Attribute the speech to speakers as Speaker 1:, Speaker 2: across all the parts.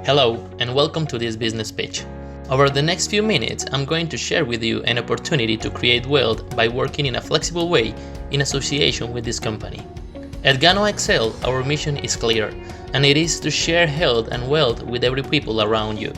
Speaker 1: Hello, and welcome to this business pitch. Over the next few minutes, I'm going to share with you an opportunity to create wealth by working in a flexible way in association with this company. At Gano Excel, our mission is clear, and it is to share health and wealth with every people around you.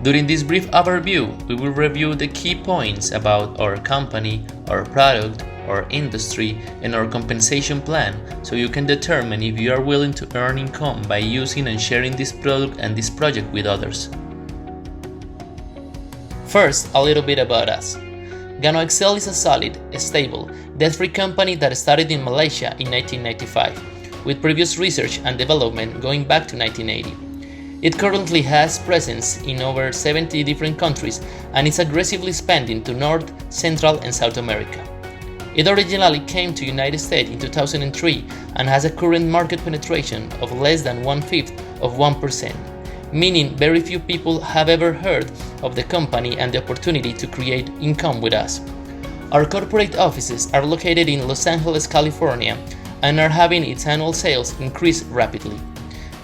Speaker 1: During this brief overview, we will review the key points about our company, our product, our industry, and our compensation plan, so you can determine if you are willing to earn income by using and sharing this product and this project with others. First, a little bit about us. Gano Excel is a solid, stable, debt-free company that started in Malasia in 1995, with previous research and development going back to 1980. It currently has presence in over 70 different countries and is aggressively expanding to North, Central, and South America. It originally came to United States in 2003 and has a current market penetration of less than 1/5 of 1%, meaning very few people have ever heard of the company and the opportunity to create income with us. Our corporate offices are located in Los Angeles, California, and are having its annual sales increase rapidly.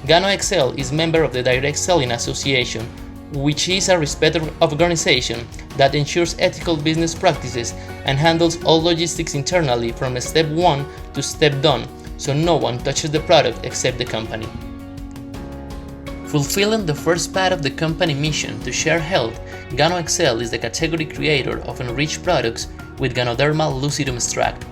Speaker 1: Gano Excel is member of the Direct Selling Association, which is a respected organization that ensures ethical business practices and handles all logistics internally from step 1 to step done, so no one touches the product except the company. Fulfilling the first part of the company mission to share health, Gano Excel is the category creator of enriched products with Ganoderma lucidum extract.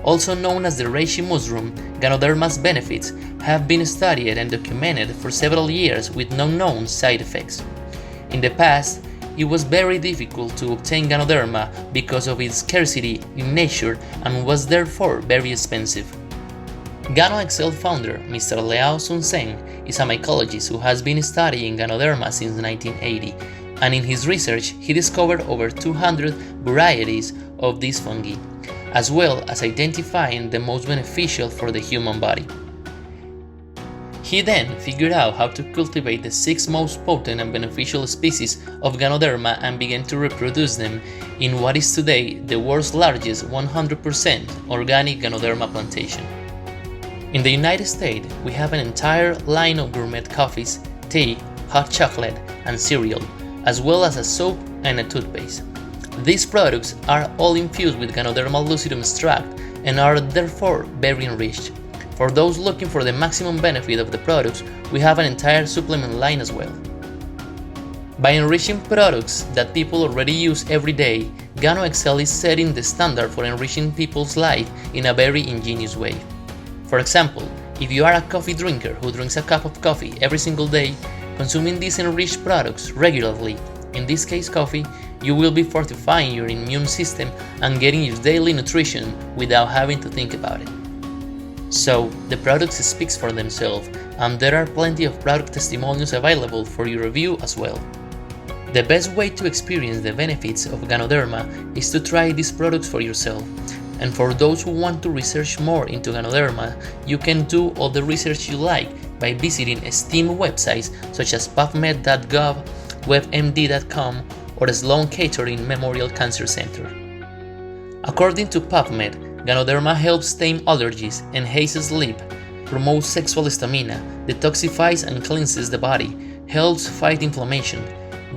Speaker 1: Also known as the reishi mushroom, Ganoderma's benefits have been studied and documented for several years with no known side effects. In the past, it was very difficult to obtain Ganoderma because of its scarcity in nature and was therefore very expensive. Gano Excel founder Mr. Liao Sun-Seng is a mycologist who has been studying Ganoderma since 1980, and in his research he discovered over 200 varieties of this fungi, as well as identifying the most beneficial for the human body. He then figured out how to cultivate the 6 most potent and beneficial species of Ganoderma and began to reproduce them in what is today the world's largest 100% organic Ganoderma plantation. In the United States, we have an entire line of gourmet coffees, tea, hot chocolate, and cereal, as well as a soap and a toothpaste. These products are all infused with Ganoderma lucidum extract and are therefore very enriched. For those looking for the maximum benefit of the products, we have an entire supplement line as well. By enriching products that people already use every day, Gano Excel is setting the standard for enriching people's life in a very ingenious way. For example, if you are a coffee drinker who drinks a cup of coffee every single day, consuming these enriched products regularly, in this case coffee, you will be fortifying your immune system and getting your daily nutrition without having to think about it. So, the products speak for themselves, and there are plenty of product testimonials available for your review as well. The best way to experience the benefits of Ganoderma is to try these products for yourself. And for those who want to research more into Ganoderma, you can do all the research you like by visiting esteemed websites such as PubMed.gov, WebMD.com, or Sloan Kettering Memorial Cancer Center. According to PubMed, Ganoderma helps tame allergies, enhances sleep, promotes sexual stamina, detoxifies and cleanses the body, helps fight inflammation,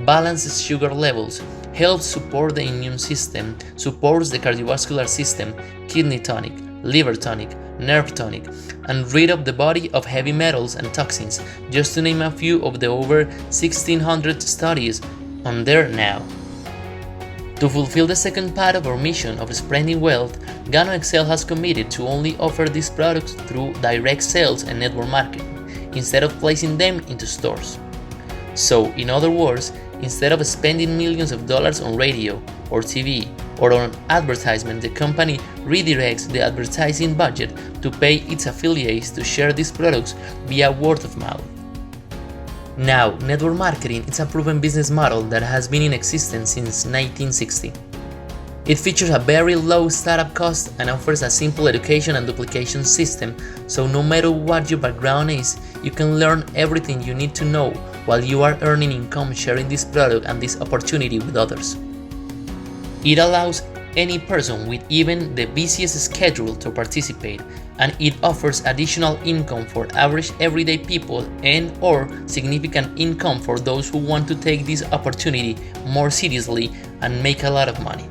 Speaker 1: balances sugar levels, helps support the immune system, supports the cardiovascular system, kidney tonic, liver tonic, nerve tonic, and rid of the body of heavy metals and toxins, just to name a few of the over 1,600 studies on there now. To fulfill the second part of our mission of spreading wealth, Gano Excel has committed to only offer these products through direct sales and network marketing, instead of placing them into stores. So, in other words, instead of spending millions of dollars on radio or TV or on advertisement, the company redirects the advertising budget to pay its affiliates to share these products via word of mouth. Now, network marketing is a proven business model that has been in existence since 1960. It features a very low startup cost and offers a simple education and duplication system, so no matter what your background is, you can learn everything you need to know while you are earning income sharing this product and this opportunity with others. It allows any person with even the busiest schedule to participate, and it offers additional income for average everyday people and or significant income for those who want to take this opportunity more seriously and make a lot of money.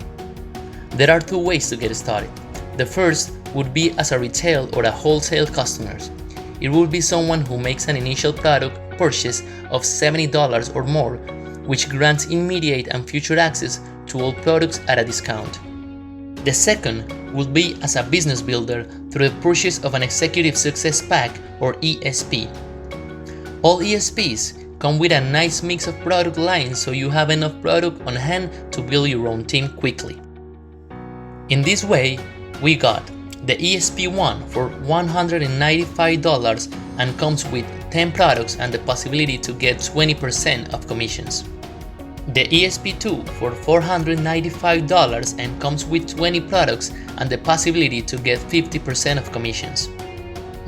Speaker 1: There are two ways to get started. The first would be as a retail or a wholesale customer. It would be someone who makes an initial product purchase of $70 or more, which grants immediate and future access to all products at a discount. The second would be as a business builder through the purchase of an Executive Success Pack or ESP. All ESPs come with a nice mix of product lines, so you have enough product on hand to build your own team quickly. In this way, we got the ESP1 for $195 and comes with 10 products and the possibility to get 20% of commissions. The ESP2 for $495 and comes with 20 products and the possibility to get 50% of commissions.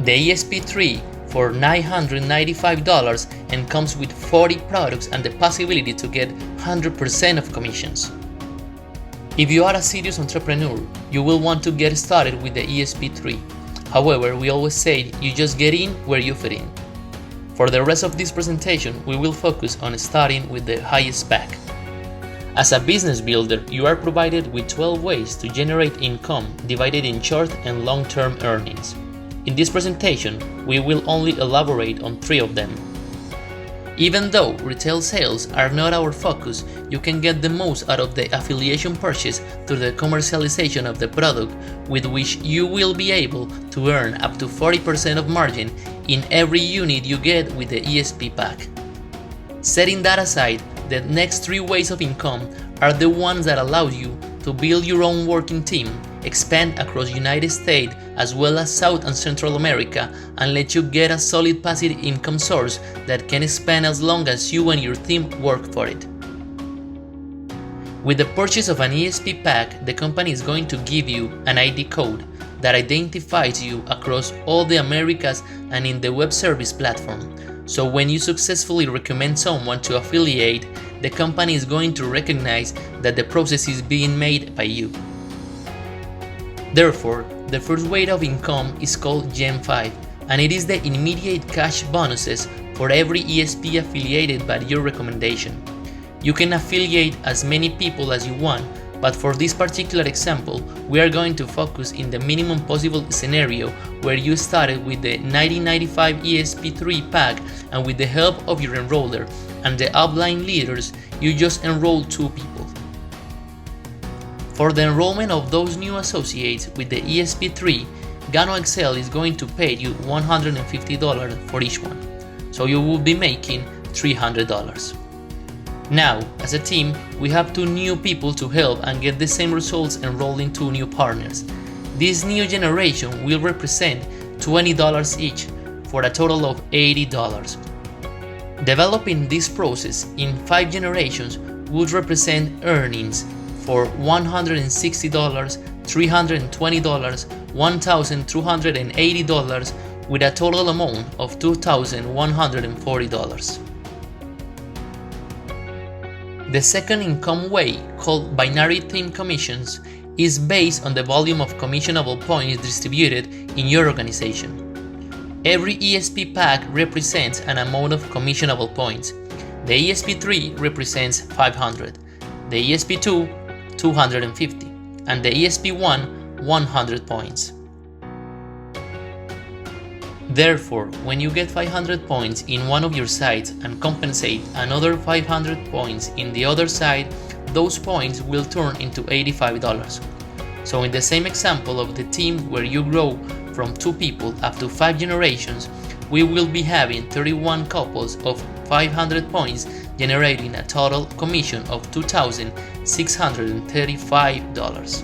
Speaker 1: The ESP3 for $995 and comes with 40 products and the possibility to get 100% of commissions. If you are a serious entrepreneur, you will want to get started with the ESP3. However, we always say you just get in where you fit in. For the rest of this presentation, we will focus on starting with the highest pack. As a business builder, you are provided with 12 ways to generate income divided in short and long-term earnings. In this presentation, we will only elaborate on 3 of them. Even though retail sales are not our focus, you can get the most out of the affiliation purchase through the commercialization of the product, with which you will be able to earn up to 40% of margin in every unit you get with the ESP pack. Setting that aside, the next 3 ways of income are the ones that allow you to build your own working team, expand across United States as well as South and Central America, and let you get a solid passive income source that can expand as long as you and your team work for it. With the purchase of an ESP pack, the company is going to give you an ID code that identifies you across all the Americas and in the web service platform. So when you successfully recommend someone to affiliate, the company is going to recognize that the process is being made by you. Therefore, the first way of income is called Gen 5, and it is the immediate cash bonuses for every ESP affiliated by your recommendation. You can affiliate as many people as you want, but for this particular example, we are going to focus in the minimum possible scenario where you started with the 1995 ESP3 pack, and with the help of your enroller and the upline leaders, you just enroll 2 people. For the enrollment of those new associates with the ESP3, Gano Excel is going to pay you $150 for each one, so you will be making $300. Now, as a team, we have 2 new people to help and get the same results enrolling 2 new partners. This new generation will represent $20 each for a total of $80. Developing this process in 5 generations would represent earnings for $160, $320, $1,280 with a total amount of $2,140. The second income way, called binary team commissions, is based on the volume of commissionable points distributed in your organization. Every ESP pack represents an amount of commissionable points. The ESP3 represents 500, the ESP2 250, and the ESP1 100 points. Therefore, when you get 500 points in one of your sites and compensate another 500 points in the other side, those points will turn into $85. So in the same example of the team where you grow from 2 people up to 5 generations, we will be having 31 couples of 500 points, generating a total commission of $2,635.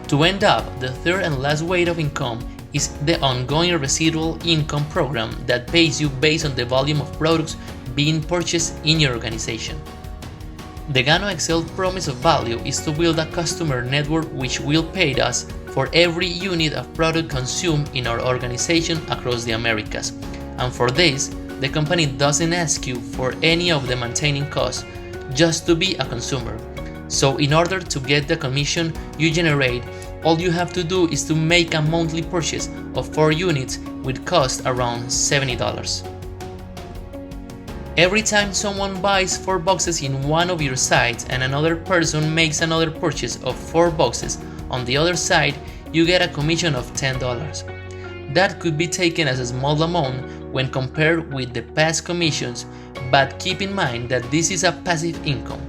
Speaker 1: To end up, the third and last way of income is the ongoing residual income program that pays you based on the volume of products being purchased in your organization. The Gano Excel promise of value is to build a customer network which will pay us for every unit of product consumed in our organization across the Americas, and for this, the company doesn't ask you for any of the maintaining costs, just to be a consumer. So in order to get the commission you generate, all you have to do is to make a monthly purchase of 4 units with cost around $70. Every time someone buys 4 boxes in one of your sites and another person makes another purchase of 4 boxes on the other side, you get a commission of $10. That could be taken as a small amount when compared with the past commissions, but keep in mind that this is a passive income,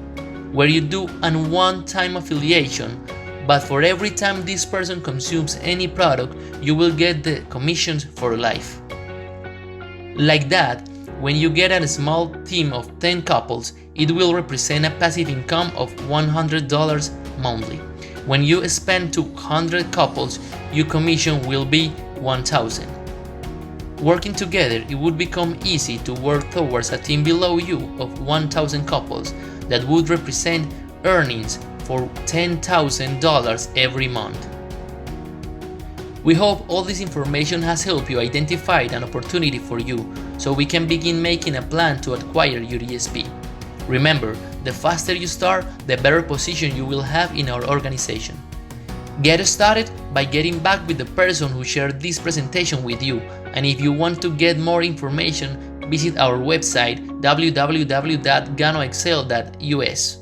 Speaker 1: where you do a one-time affiliation, but for every time this person consumes any product, you will get the commissions for life. Like that, when you get a small team of 10 couples, it will represent a passive income of $100 monthly. When you spend 200 couples, your commission will be $1,000. Working together, it would become easy to work towards a team below you of 1,000 couples that would represent earnings for $10,000 every month. We hope all this information has helped you identify an opportunity for you, so we can begin making a plan to acquire your ESP. Remember, the faster you start, the better position you will have in our organization. Get started by getting back with the person who shared this presentation with you, and if you want to get more information, visit our website www.ganoexcel.us.